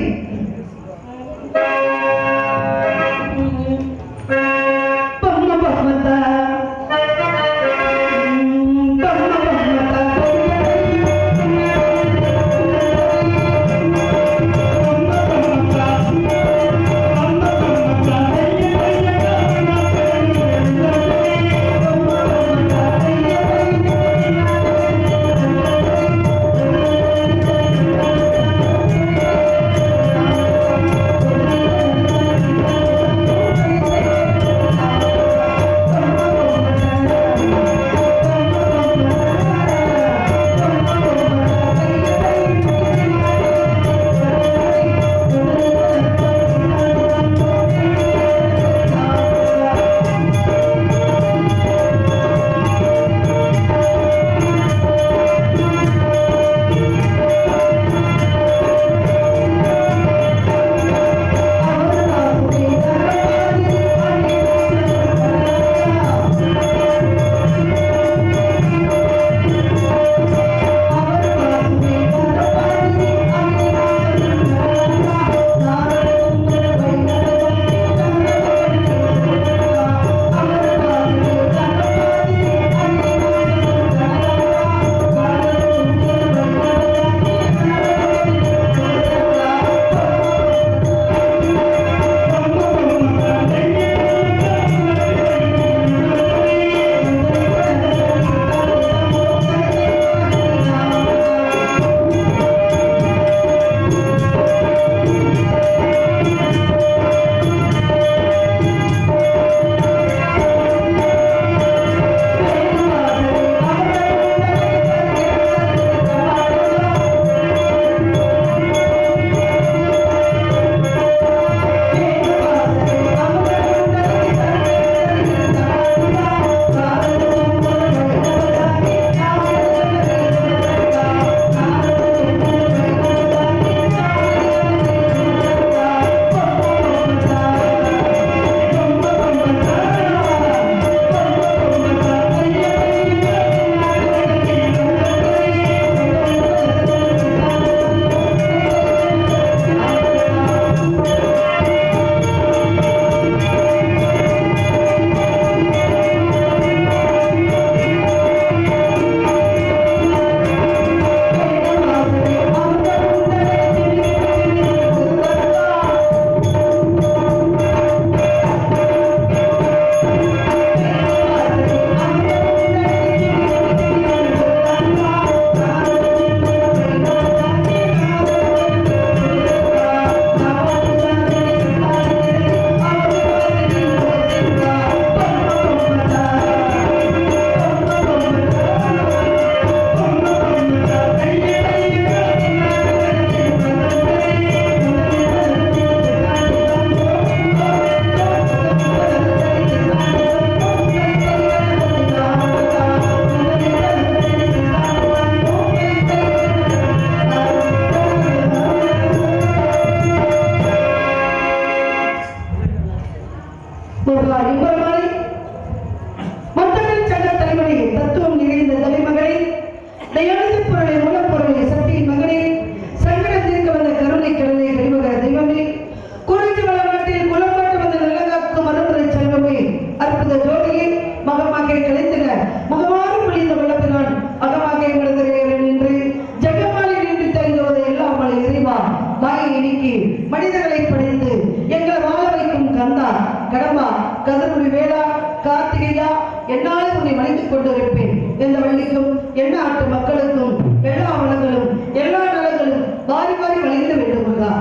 மனிதர்களை படைத்து எங்களை வாழ வைக்கும் கந்தா, கடம்பா, கதிர்முடி வேளா, கார்த்திகையா, என்னாலும் உன்னை மறைத்துக் கொண்டிருப்பேன். எந்த வள்ளிக்கும் என்ன நாட்டு மக்களுக்கும் எல்லா வளங்களும் எல்லா நலங்களும் மாறி மாறி வளைந்து வேண்டுமா.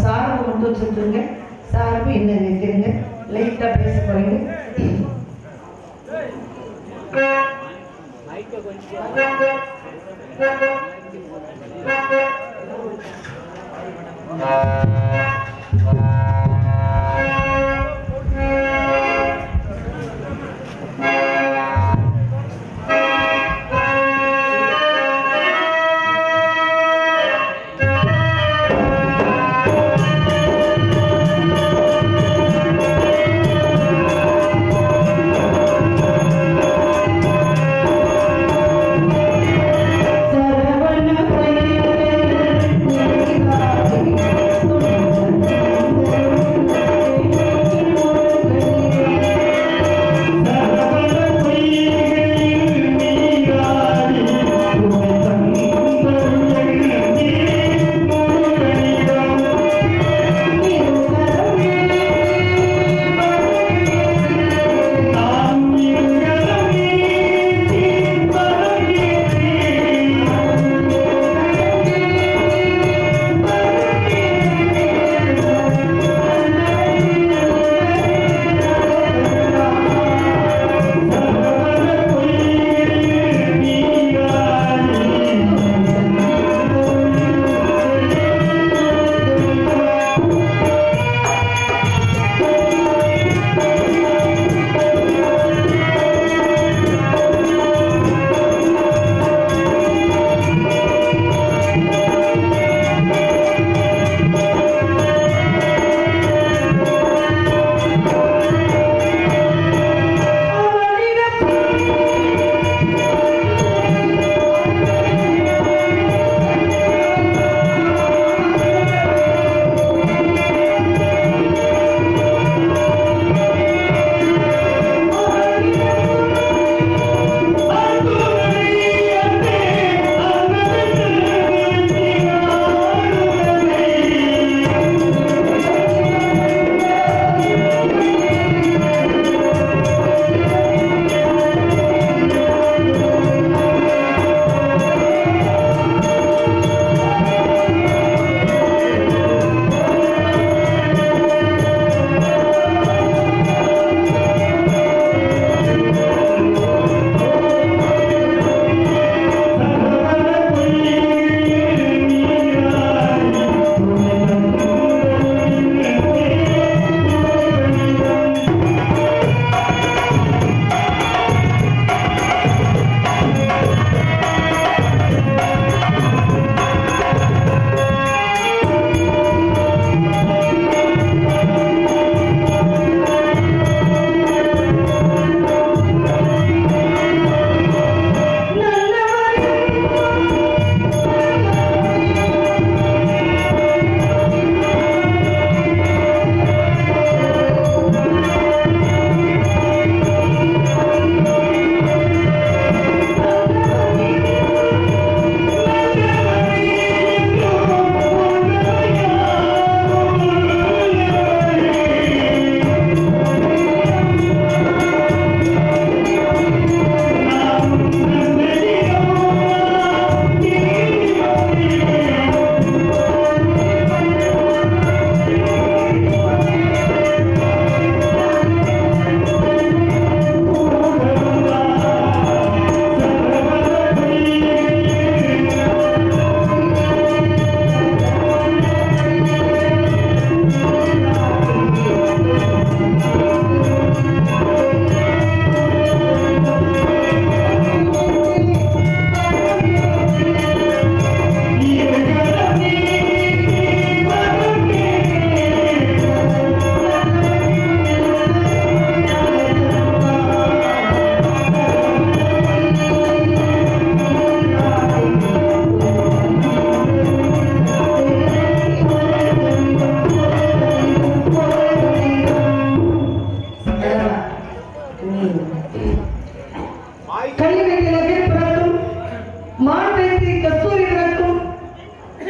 சாரப்பு மட்டும் சொல்லுங்க. சாரப்பு என்ன நினைக்கிறீங்க? லைட்டா பேச போறீங்க. கள்ளி வயிற்றில் பிறக்கும், மான் வயிற்றில் கஸ்தூரி பிறக்கும்,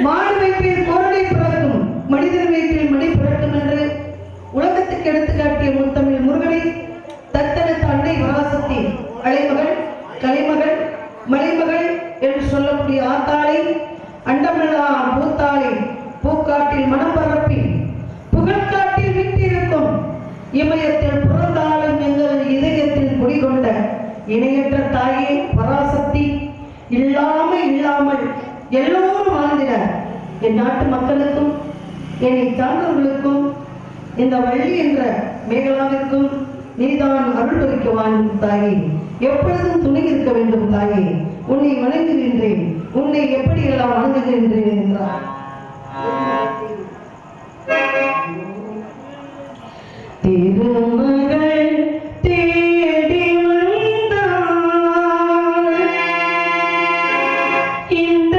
மாடு வயிற்றில் கோரடை பிறக்கும், மனிதன் வயிற்றில் மணி பிறக்கும் என்று உலகத்துக்கு எடுத்துக்காட்டிய முத்தமிழ் முருகனை தத்தெடுத்த அன்னை பராசக்தி அலைமகள், கலைமகள், மலைமகள் என்று சொல்லக்கூடிய ஆத்தாளை, அண்டமெல்லாம் பூத்தாளை, பூக்காட்டில் மனம் பரப்பி புகழ்காட்டில் விட்டிருக்கும், இமயத்தில் புறந்தாலும் எங்கள் இதயத்தில் குடிகொண்ட இணையற்ற தாயே பராசக்தி, இல்லாமல் எல்லோரும் வாழ்ந்தினர். என் நாட்டு மக்களுக்கும் என்னை சார்ந்தவர்களுக்கும் இந்த வள்ளி என்ற மேகலாவிற்கும் நீதான் அருள் புரிக்குவான் தாயே. எப்பொழுதும் துணை இருக்க வேண்டும் தாயே. உன்னை வணங்குகின்றேன், உன்னை எப்படியெல்லாம் வணங்குகின்றேன் என்றார். திருமகள் தேடி வந்தாள் இந்த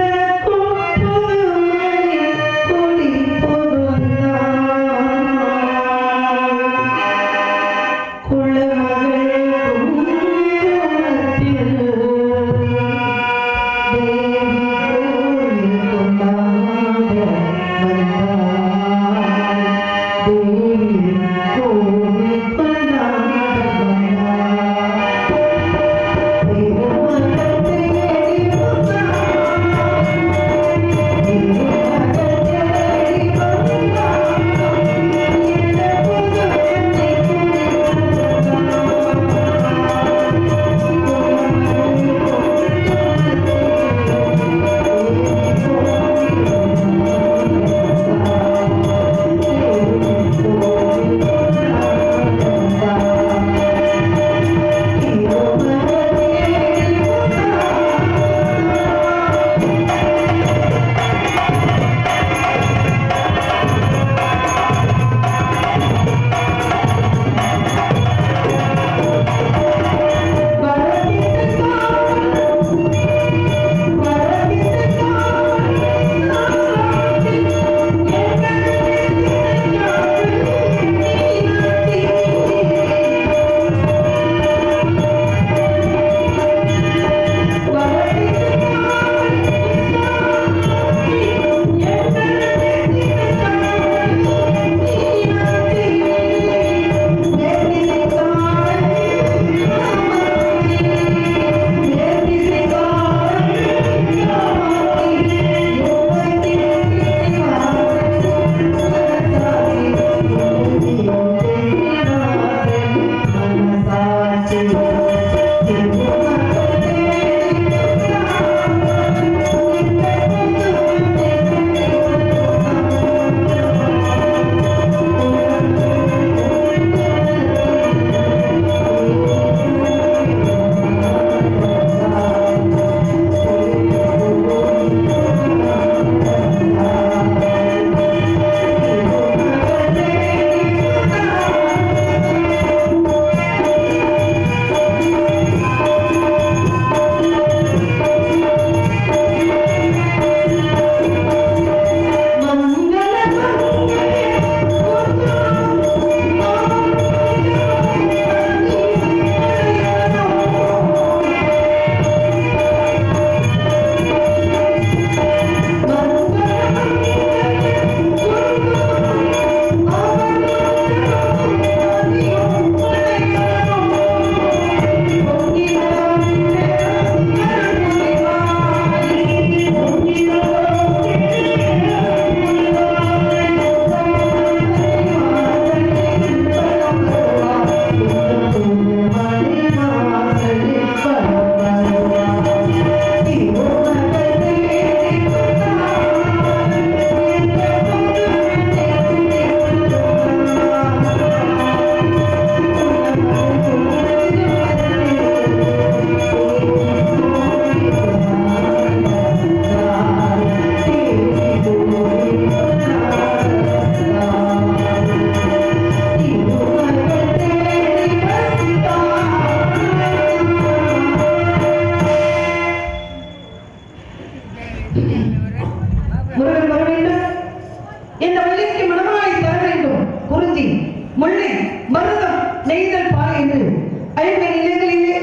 குப்புதுமலை கொடி புகுந்தாள் குலமகள் குங்குமத்தில் தேவி கோயில் கொண்டாட வந்தாள் தேவி கோவில் கொண்டாட வந்தாள் திருமகள் தேடி வந்தாள் திருமகள் தேடி வந்தாள் இந்த புதுமை நிலங்களிலே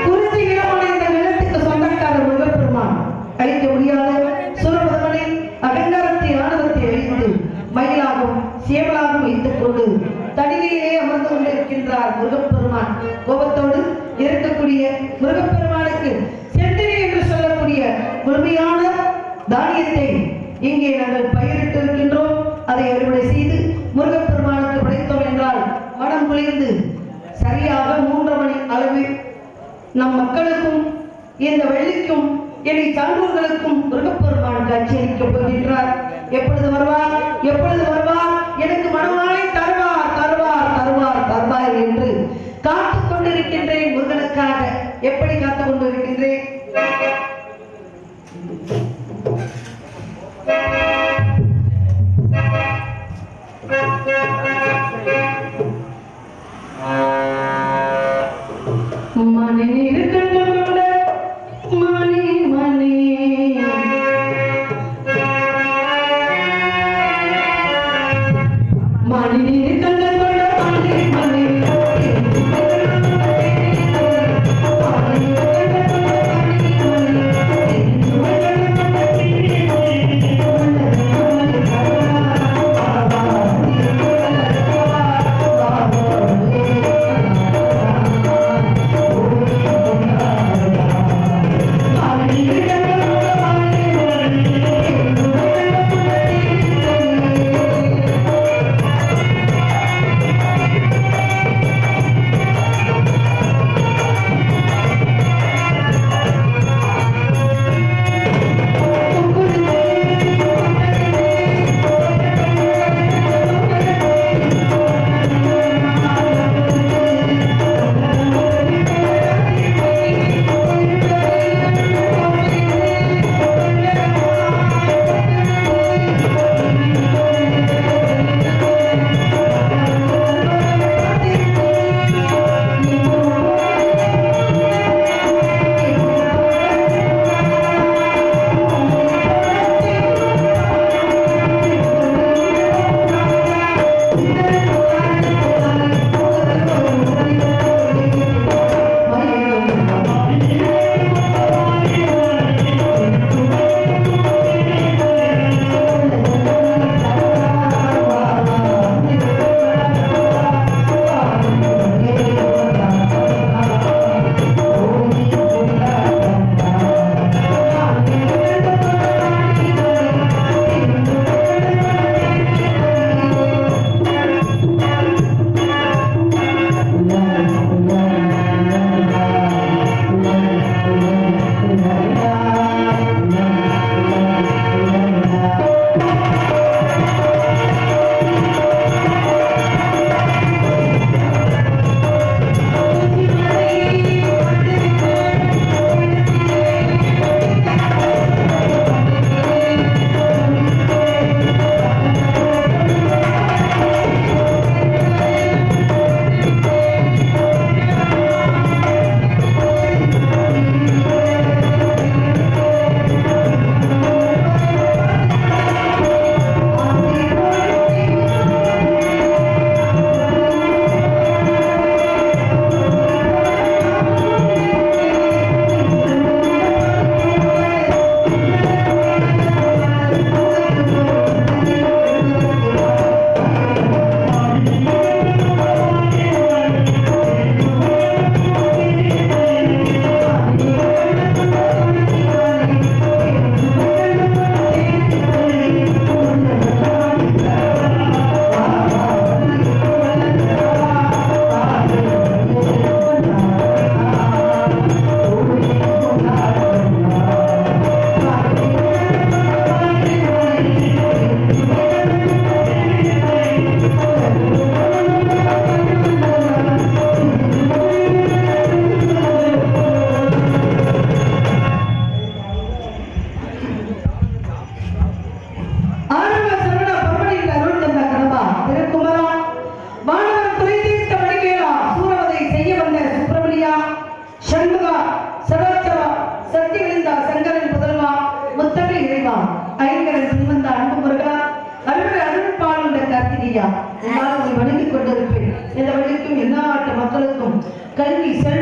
குறிச்சி நிலமான இந்த நிலத்துக்கு சொந்தக்காரர் முருகப்பெருமான் அழிக்க முடியாத சூரபதமனை அகங்காரத்தை ஆணவத்தை அழித்து மயிலாகவும் சேவலாகவும் வைத்துக் கொண்டு தனியிலே அமர்ந்து கொண்டிருக்கின்றார் முருகப்பெருமான். கோபத்தோடு இருக்கக்கூடிய முருகப்பெருமானுக்கு செந்திரி என்று சொல்லக்கூடிய முழுமையான தானியத்தை இங்கே நாங்கள் பயிரிட்டு இருக்கின்றோம். அதை அறுவடை செய்து முருகப்பெருமானுக்கு படைத்தோம் என்றால் மனம் குளிர்ந்து சரியாக 3 மணி அளவில் நம் மக்களுக்கும் இந்த வெள்ளிக்கும் என்னை சான்றோர்களுக்கும் முருகப்பெருமான் காட்சியளிக்கப் போகின்றார். எப்பொழுது வருவார், எப்பொழுது வருவார், எனக்கு மனமாலை தருவார் தருவார் தருவார் தருவார் என்று காத்துக் கொண்டிருக்கின்றேன். முருகனுக்காக எப்படி காத்துக் கொண்டிருக்கின்றேன்? மணி இருக்கின்ற மணி மணி மணி இருக்கின்ற மணி மணி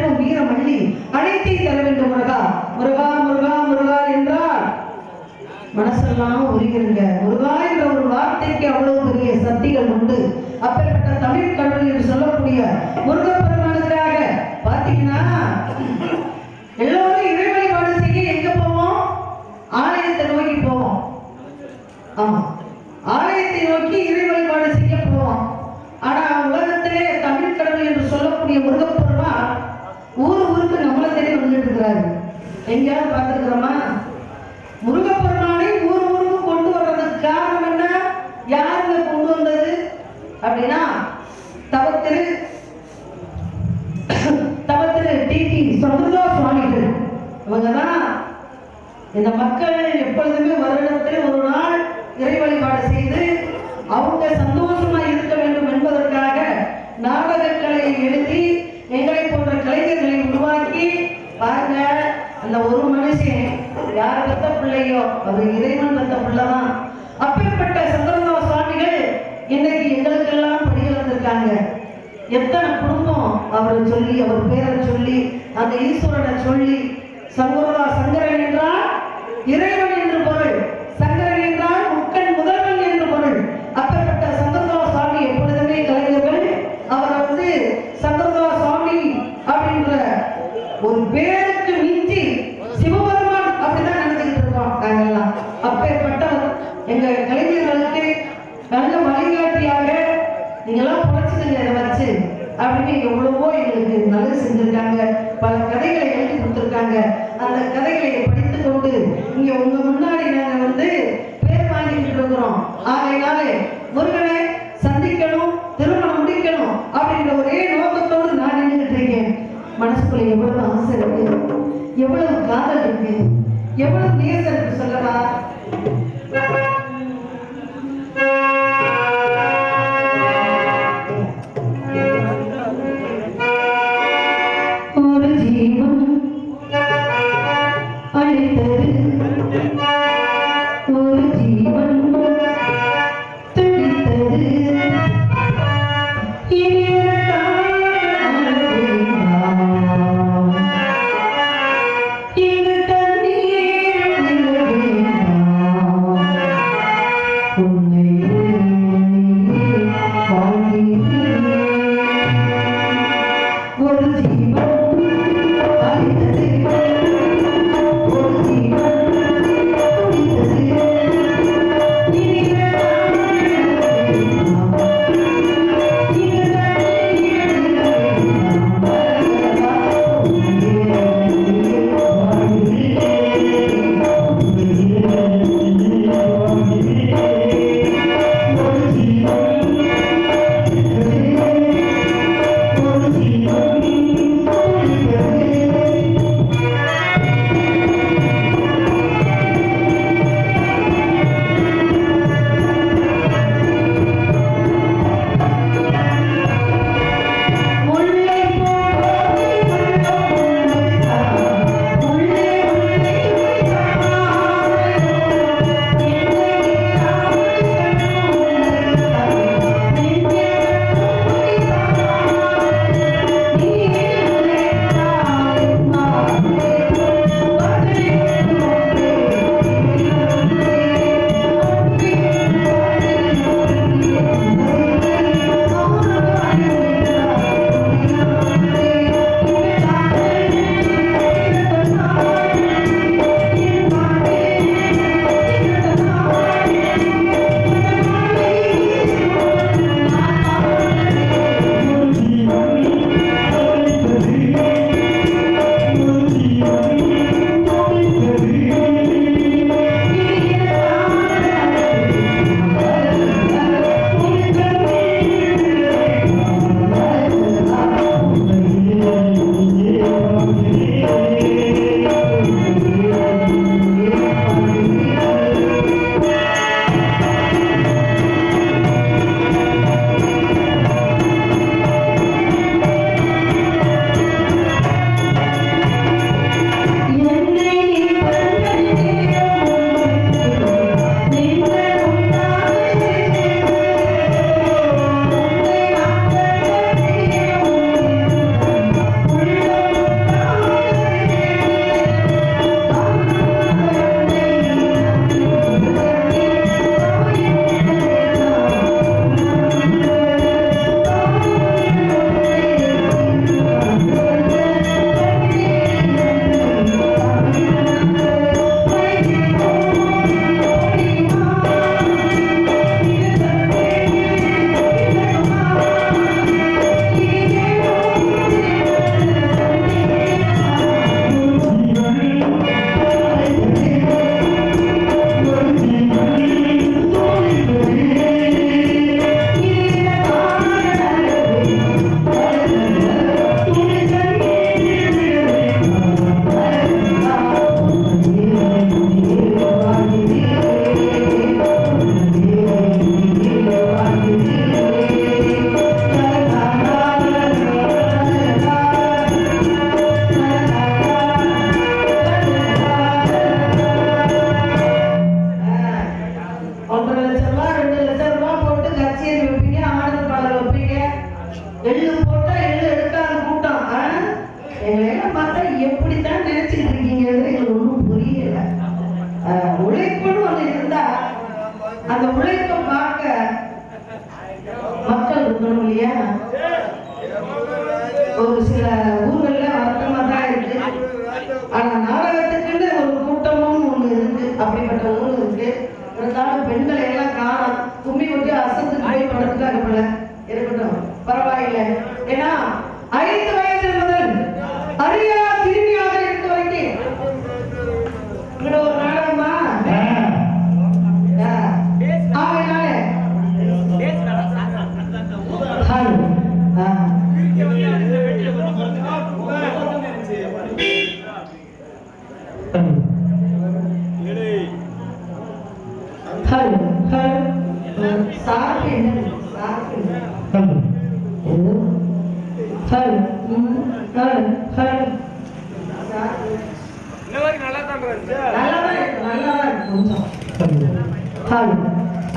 செல்வம் வீரம் வள்ளி அனைத்தையும் தர வேண்டும் முருகா முருகா முருகா முருகா என்றால் மனசெல்லாம் உருகிருங்க. முருகா என்ற ஒரு வார்த்தைக்கு அவ்வளவு பெரிய சக்திகள் உண்டு. அப்பேற்பட்ட தமிழ் கடவுள் என்று சொல்லக்கூடிய முருகப்பெருமானுக்காக பார்த்தீங்கன்னா எல்லோரும் இறை வழிபாடு செய்ய எங்க போவோம்? ஆலயத்தை நோக்கி போவோம். ஆமா, ஆலயத்தை நோக்கி இறை வழிபாடு செய்ய போவோம். ஆனா உலகத்திலே தமிழ் கடவுள் என்று சொல்லக்கூடிய முருகப்பெருமான் ஊருக்கு நம்மளை தேடி வந்துட்டு இருக்கிறாரு. எங்கேயாவது பார்த்துருக்கிறோமா? முருகப்பெருமானை ஊருக்கு கொண்டு வர்றதுக்கு காரணம் என்ன? யாருங்க கொண்டு வந்தது அப்படின்னா தவத்திரு டிடி சமுதா சுவாமிகள். இவங்கதான் இந்த மக்கள் எப்பொழுதுமே வருடத்தில் ஒரு நாள் இறை வழிபாடு செய்து அவங்க சந்தோஷமா இருக்க வேண்டும் என்பதற்காக நாடகங்களை எழுதி எங்களை போன்ற கலைஞர்களை உருவாக்கி பாருங்க. அந்த ஒரு மனுஷன் யார் பெற்ற பிள்ளையோ அவர் இறைவன் பெற்ற பிள்ளைதான். அப்பேற்பட்ட சங்கரதா சுவாமிகள் இன்னைக்கு எங்களுக்கெல்லாம் படிக்கிறதுக்காங்க. எத்தனை குடும்பம் அவரை சொல்லி அவர் பேரை சொல்லி அந்த ஈஸ்வரனை சொல்லி சங்கரதா சங்கரன் என்றால் இறைவன் என்று பொருள், சங்கரன் என்றால் முக்கன் முதல்வன் என்று பொருள். அப்பேற்பட்ட சங்கரதா சுவாமி எப்பொழுதுமே கலைஞர்கள் அவரை சங்கரதா சுவாமி அப்படின்ற ஒரு பேருக்கு மிஞ்சி சிவபெருமான் அப்படிதான் நினைச்சுக்கிட்டு இருக்கோம் நாங்கெல்லாம். அப்பேற்பட்டவர் எங்க கலைஞர்களுக்கு நல்ல வழிகாட்டியாக நீங்கெல்லாம் புழைச்சுக்கங்க இதை வச்சு அப்படின்னு எவ்வளவோ எங்களுக்கு நல்லது செஞ்சிருக்காங்க. பல கதைகளை எழுதி கொடுத்துருக்காங்க. அந்த கதைகளை படித்துக் கொண்டு இங்க உங்க முன்னாடி நாங்க பேர் வாங்கிட்டு இருக்கிறோம். ஆகையினாலே முருகனை சந்திக்கணும், திருமணம் முடிக்கணும் அப்படின்ற ஒரே நோக்கத்தோடு நான் நின்றுட்டு இருக்கேன். மனசுக்குள்ள எவ்வளவு ஆசை இருக்கு, எவ்வளவு காதல் இருக்கு, எவ்வளவு நேசம் இருக்கு சொல்லவா? ஒரு ஜீவன் அழைத்தது, ஒரு ஜீவன் துடித்தது. என்ன பார்த்தா எப்படித்தான் நினைச்சிட்டு இருக்கீங்கிறது எங்களுக்கு ஒன்றும் புரியல. உழைப்புன்னு ஒண்ணு இருந்தா அந்த உழைப்பை பார்க்க மக்கள் இருக்கணும் இல்லையா? ஒரு சில ஊர்கள்ல வருத்தமா தான் இருக்கு. ஆனா நாடகத்துக்குன்னு ஒரு கூட்டமும் ஒண்ணு இருக்கு. அப்படிப்பட்ட ஊர் இருக்கு. இருந்தாலும் பெண்களை எல்லாம் காணும் கும்மி கொட்டி அசத்துக்கு போய் படுத்துக்காங்க போல இருக்கட்டும், பரவாயில்லை. ஏன்னா 5 வயது முதல் அறியா சிறுமியாக இருக்க வரைக்கும் இங்க ஒரு நாடகமா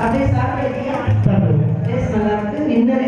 அப்படியே சாப்பிட்டு நல்லா இருக்கு. இன்னும்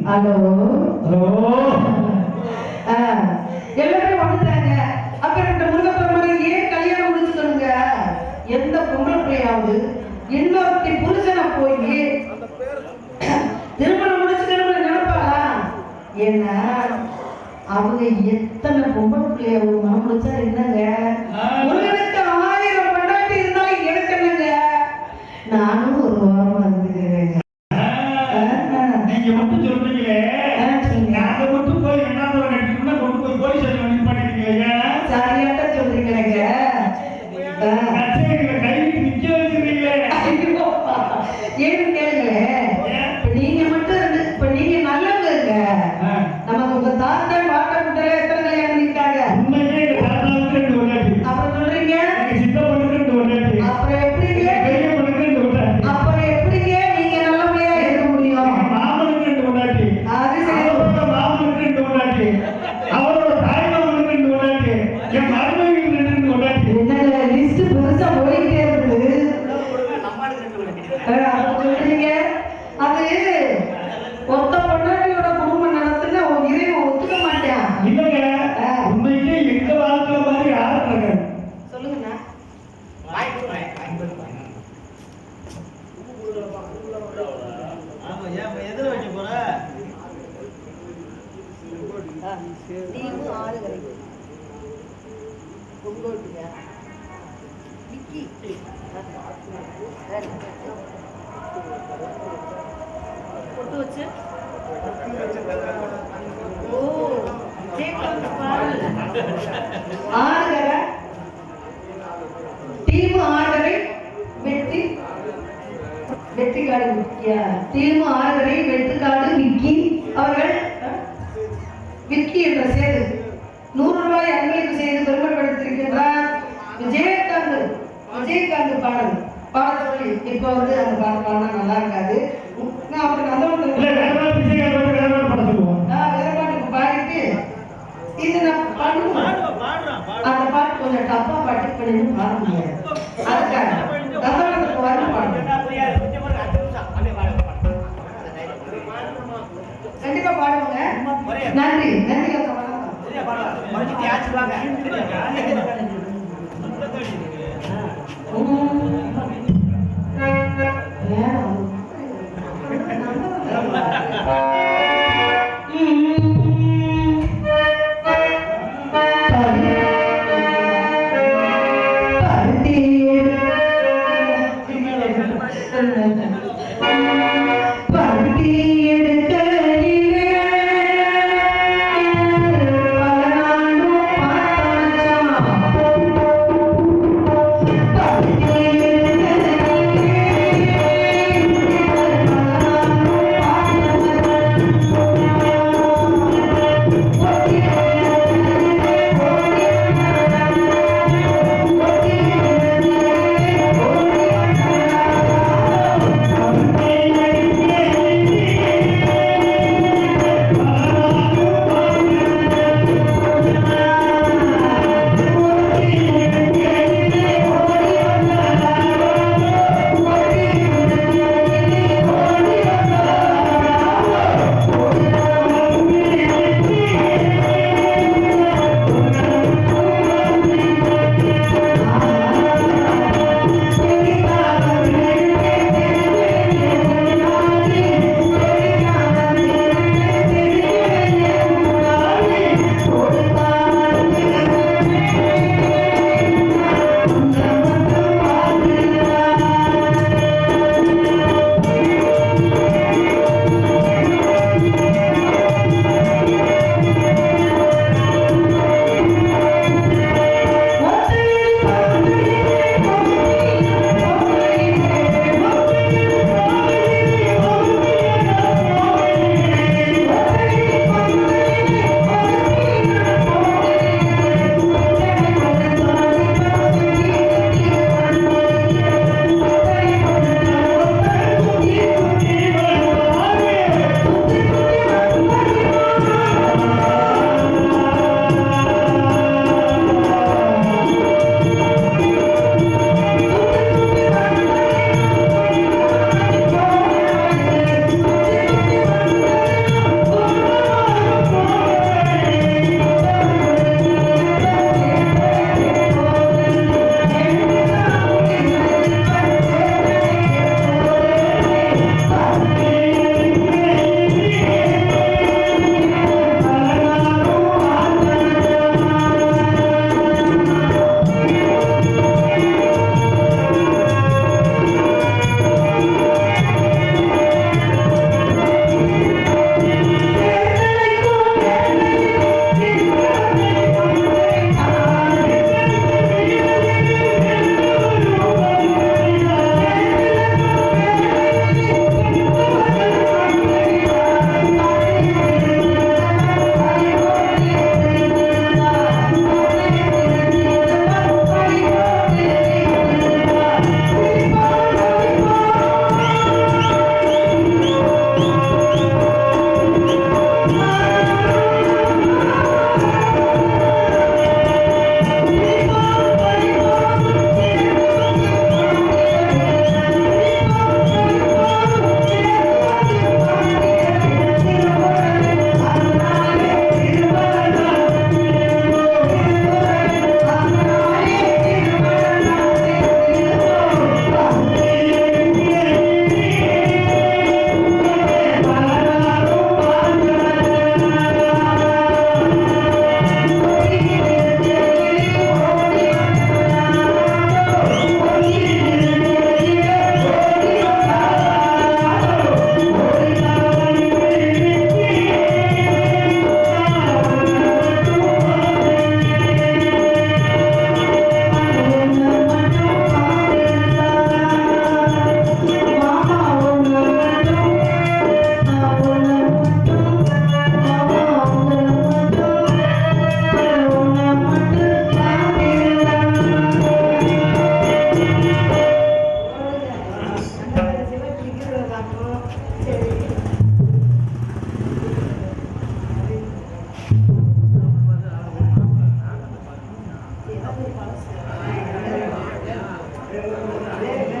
ஹலோ ஹலோ எல்லாரும் வந்துட்டாங்க. அப்புறம் இந்த முருகப்பெருமானை ஏன் கல்யாணம் முடிச்சுக்கணுங்க? எந்த பொம்பளை பிள்ளையாவது இன்னொருத்தி புருஷனை போய் திருமணம் முடிச்சுக்கணும்னு நினைப்பாளா? ஏன்னா அவங்க எத்தனை பொம்பளை பிள்ளைய ஒரு மனம் முடிச்சா என்னங்க, முருகனுக்கு 1000 படம் நானும் ஒரு ஓரமா இருந்துக்கிறேங்க. நீங்க மட்டும் சொல்றீங்களே நாங்க மட்டும் போய் ரெண்டாவது நடிக்கணும்னா கொண்டு போய் போலீஸ் ஸ்டேஷன் நிப்பாட்டிருக்கீங்க. சரியாட்ட சொல்றீங்களேங்க. கச்சேரியில கைக்கு நிக்க வச்சிருக்கீங்களே. ஏன்னு கேளுங்களேன். இப்ப நீங்க மட்டும் இப்ப நீங்க நல்லவங்க. நமக்கு உங்க தாத்தா பாட்ட முட்டையில எத்தனை கல்யாணம் பண்ணிருக்காங்க? உண்மையே எங்க தாத்தாவுக்கு 2 ஒன்னாச்சு. அப்புறம் சொல்றீங்க எங்க சித்தப்பனுக்கு 2 ஒன்னாச்சு. அப்புறம் எப்படிங்க பெரியப்பனுக்கு 2 ஒன்னாச்சு. அப்புறம் எப்படிங்க நீங்க நல்லபடியா இருக்க முடியும்? மாமனுக்கு 2 ஒன்னாச்சு. அது சரி. அவரோட மாமனுக்கு 2 ஒன்னாச்சு. அவரோட தாய் மாமனுக்கு 2 ஒன்னாச்சு. என் மருமகளுக்கு 2 ஒன்னாச்சு. என்னங்க லிஸ்ட் பெருசா போயிட்டே இருக்குது. அப்ப சொல்றீங்க அது ஒத்த பொண்ணாட்டியோட குடும்பம் நடத்துன்னு அவன் இறைவன் ஒத்துக்க மாட்டான். இல்லைங்க உண்மைக்கே எங்க வாழ்க்கை மாதிரி யாரும் இருக்காங்க. சொல்லுங்கண்ணா. எதிர வைக்க போற நீயும் ஆளு கிடைக்கும் பொங்கோட்டியா விக்கி பொட்டு வச்சு ஓ ஆடுகிற டீம் ஆடுகரை வெற்றி வெற்றிக்காடு விக்கியா டீம் ஆடுகரை வெற்றிக்காடு விக்கி அவர்கள் விக்கி என்ற சேது 100 ரூபாய் அன்பளிப்பு செய்து பெருமைப்படுத்திருக்கின்றார். விஜயகாந்த் பாட சொல்லி இப்ப வந்து அந்த பாட பாடினா நல்லா இருக்காது. நான் அப்படி வேறுபாட்டுக்கு பாடிட்டு இது நான் பண்ணுவேன். அந்த பாட்டு கொஞ்சம் டப்பா பாட்டு பண்ணி பாட முடியாது. அதுக்காக நந்தவனத்துக்கு வந்து பாடுவேன். கண்டிப்பா பாடுவாங்க. நன்றி நன்றி.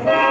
ஆ